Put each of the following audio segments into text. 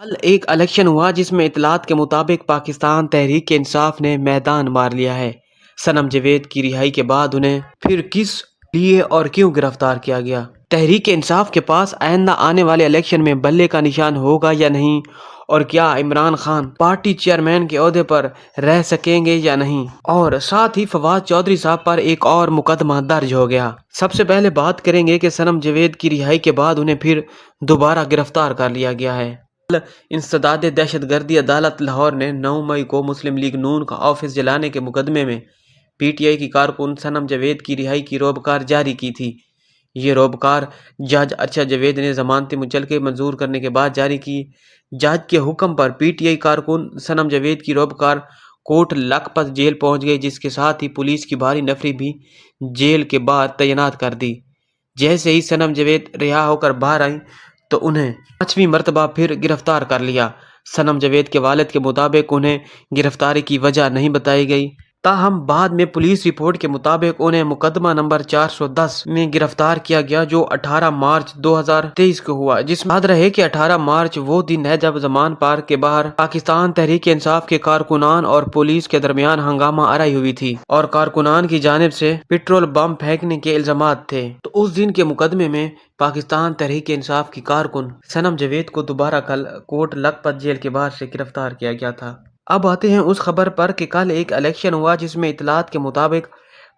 कल एक इलेक्शन हुआ जिसमें इतलात के मुताबिक पाकिस्तान तहरीक इंसाफ ने मैदान मार लिया है। सनम जावेद की रिहाई के बाद उन्हें फिर किस लिए और क्यों गिरफ्तार किया गया? तहरीक इंसाफ के पास आइंदा आने वाले इलेक्शन में बल्ले का निशान होगा या नहीं, और क्या इमरान खान पार्टी चेयरमैन के ओहदे पर रह सकेंगे या नहीं, और साथ ही फवाद चौधरी साहब पर एक और मुकदमा दर्ज हो गया। सबसे पहले बात करेंगे कि सनम जावेद की रिहाई के बाद उन्हें फिर दोबारा गिरफ्तार कर लिया गया है। इंसदाद दहशतगर्दी अदालत लाहौर ने 9 मई को मुस्लिम लीग नून का ऑफिस जलाने के मुकदमे में पीटीआई की कारकुन सनम जावेद की रिहाई की रोबकार जारी की थी। ये रोबकार जज अरशद जावेद ने जमानती मुचलके मंजूर करने के बाद जारी की। जज के हुक्म पर पीटीआई कारकुन सनम जावेद की रोबकार कोट लखपत जेल पहुंच गई, जिसके साथ ही पुलिस की भारी नफरी भी जेल के बाहर तैनात कर दी। जैसे ही सनम जावेद रिहा होकर बाहर आई तो उन्हें 5वीं मरतबा फिर गिरफ्तार कर लिया। सनम जावेद के वालिद के मुताबिक उन्हें गिरफ्तारी की वजह नहीं बताई गई, ताहम बाद में पुलिस रिपोर्ट के मुताबिक उन्हें मुकदमा नंबर 410 में गिरफ्तार किया गया, जो 18 मार्च 2023 को हुआ। जिसमें याद रहे कि 18 मार्च वो दिन है जब जमान पार्क के बाहर पाकिस्तान तहरीक इंसाफ के कारकुनान और पुलिस के दरमियान हंगामा आराई हुई थी और कारकुनान की जानिब से पेट्रोल बम फेंकने के इल्जामात थे। तो उस दिन के मुकदमे में पाकिस्तान तहरीक इंसाफ की कारकुन सनम जावेद को दोबारा कल कोट लखपत जेल के बाहर से गिरफ्तार किया गया था। अब आते हैं उस खबर पर कि कल एक इलेक्शन हुआ जिसमें इतलात के मुताबिक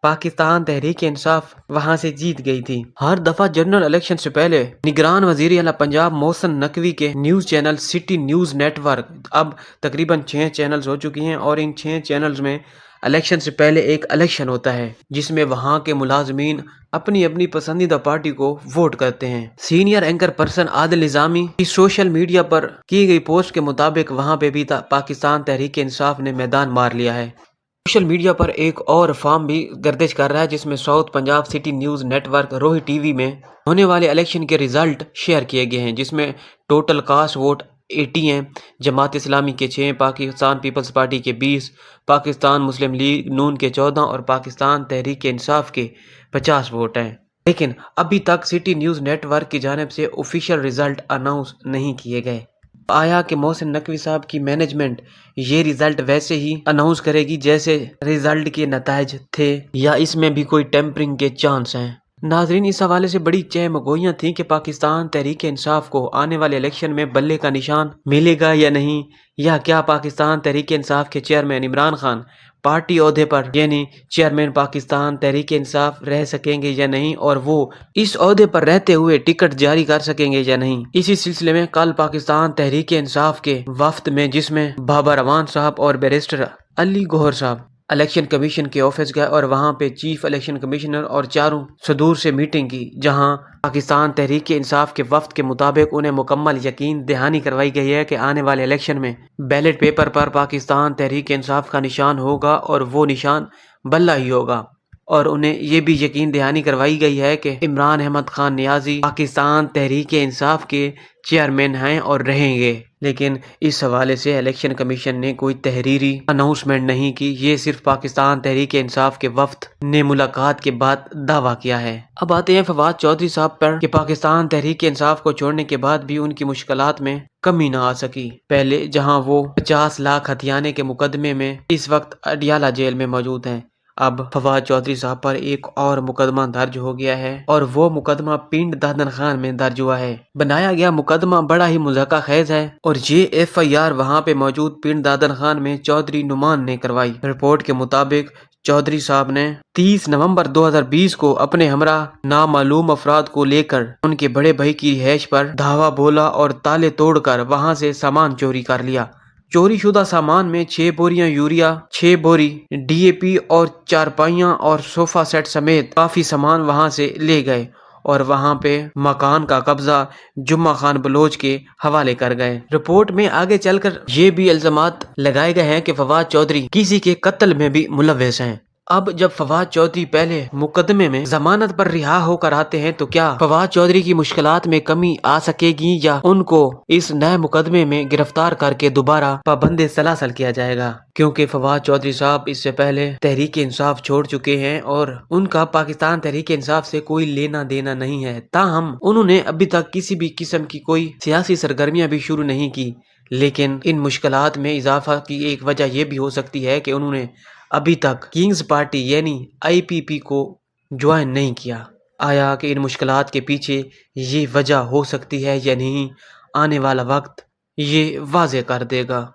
पाकिस्तान तहरीक इंसाफ वहां से जीत गई थी। हर दफा जनरल इलेक्शन से पहले निगरान वजीर आला पंजाब मोहसिन नकवी के news channel city news network अब तकरीबन 6 चैनल्स हो चुकी हैं, और इन 6 चैनल्स में इलेक्शन से पहले एक इलेक्शन होता है जिसमें वहां के मुलाजमीन अपनी अपनी पसंदीदा पार्टी को वोट करते हैं। Senior anchor person Adil Nizami की सोशल मीडिया पर की गई पोस्ट के मुताबिक वहां पे भी पाकिस्तान तहरीक इंसाफ ने मैदान मार लिया है। सोशल मीडिया पर एक और फॉर्म भी गर्दिश कर रहा है जिसमें south Punjab city news network रोही टीवी में होने वाले इलेक्शन के रिजल्ट शेयर किए गए हैं, जिसमें टोटल कास्ट वोट 80 हैं, जमात इस्लामी के 6, पाकिस्तान पीपल्स पार्टी के 20, पाकिस्तान मुस्लिम लीग नून के 14 और पाकिस्तान तहरीक इंसाफ के 50 वोट हैं। लेकिन अभी तक सिटी न्यूज नेटवर्क की जानिब से ऑफिशियल रिजल्ट अनाउंस नहीं किए गए। आया कि मोहसिन नकवी साहब की मैनेजमेंट ये रिजल्ट वैसे ही अनाउंस करेगी जैसे रिजल्ट के नताइज थे, या इसमें भी कोई टेम्परिंग के चांस हैं? नाजरीन, इस हवाले से बड़ी चहमगोइयां थी कि पाकिस्तान तहरीक इंसाफ को आने वाले इलेक्शन में बल्ले का निशान मिलेगा या नहीं, या क्या पाकिस्तान तहरीक इंसाफ के चेयरमैन इमरान खान पार्टी ओहदे पर यानी चेयरमैन पाकिस्तान तहरीक इंसाफ रह सकेंगे या नहीं, और वो इस ओहदे पर रहते हुए टिकट जारी कर सकेंगे या नहीं। इसी सिलसिले में कल पाकिस्तान तहरीक इंसाफ के वफ्द में, जिसमें बाबा रवान साहब और बैरिस्टर अली गौहर साहब इलेक्शन कमीशन के ऑफिस गए और वहां पे चीफ इलेक्शन कमिश्नर और चारों सदूर से मीटिंग की, जहां पाकिस्तान तहरीक इंसाफ के वफ्द के मुताबिक उन्हें मुकम्मल यकीन दहानी करवाई गई है कि आने वाले इलेक्शन में बैलेट पेपर पर पाकिस्तान तहरीक इंसाफ का निशान होगा और वो निशान बल्ला ही होगा। और उन्हें ये भी यकीन दहानी करवाई गई है कि इमरान अहमद खान नियाजी पाकिस्तान तहरीक इंसाफ के चेयरमैन हैं और रहेंगे। लेकिन इस हवाले से इलेक्शन कमीशन ने कोई तहरीरी अनाउंसमेंट नहीं की, ये सिर्फ पाकिस्तान तहरीक इंसाफ के वफ्द ने मुलाकात के बाद दावा किया है। अब आते हैं फवाद चौधरी साहब पर कि पाकिस्तान तहरीक इंसाफ को छोड़ने के बाद भी उनकी मुश्किलात में कमी ना आ सकी। पहले जहां वो 50 लाख हथियाने के मुकदमे में इस वक्त अडियाला जेल में मौजूद हैं, अब फवाद चौधरी साहब पर एक और मुकदमा दर्ज हो गया है, और वो मुकदमा पिंड दादन खान में दर्ज हुआ है। बनाया गया मुकदमा बड़ा ही मुज़क्का खेज है, और ये FIR वहां पे मौजूद पिंड दादन खान में चौधरी नुमान ने करवाई। रिपोर्ट के मुताबिक चौधरी साहब ने 30 नवंबर 2020 को अपने हमरा नामालूम अफराद को लेकर उनके बड़े भाई की रिहाइश पर धावा बोला और ताले तोड़कर वहां से सामान चोरी कर लिया। चोरी शुदा सामान में 6 बोरियां यूरिया, 6 बोरी DAP और चारपाइयां और सोफा सेट समेत काफी सामान वहां से ले गए, और वहां पे मकान का कब्जा जुम्मा खान बलोच के हवाले कर गए। रिपोर्ट में आगे चलकर ये भी इल्जामात लगाए गए हैं कि फवाद चौधरी किसी के कत्ल में भी मुलव्वस हैं। اب جب فواد چودھری پہلے مقدمے میں ضمانت پر رہا ہو کر آتے ہیں تو کیا فواد چودھری کی مشکلات میں کمی آ سکے گی یا ان کو اس نئے مقدمے میں گرفتار کر کے دوبارہ پابند سلاسل کیا جائے گا؟ کیونکہ فواد چودھری صاحب اس سے پہلے تحریک انصاف چھوڑ چکے ہیں اور ان کا پاکستان تحریک انصاف سے کوئی لینا دینا نہیں ہے، تاہم انہوں نے ابھی تک کسی بھی قسم کی کوئی سیاسی سرگرمیاں بھی شروع نہیں کی۔ لیکن ان مشکلات میں اضافہ کی ایک وجہ یہ بھی ہو سکتی ہے کہ انہوں نے ابھی تک کنگز پارٹی یعنی IPP کو جوائن نہیں کیا۔ آیا کہ ان مشکلات کے پیچھے یہ وجہ ہو سکتی ہے یا نہیں، آنے والا وقت یہ واضح کر دے گا۔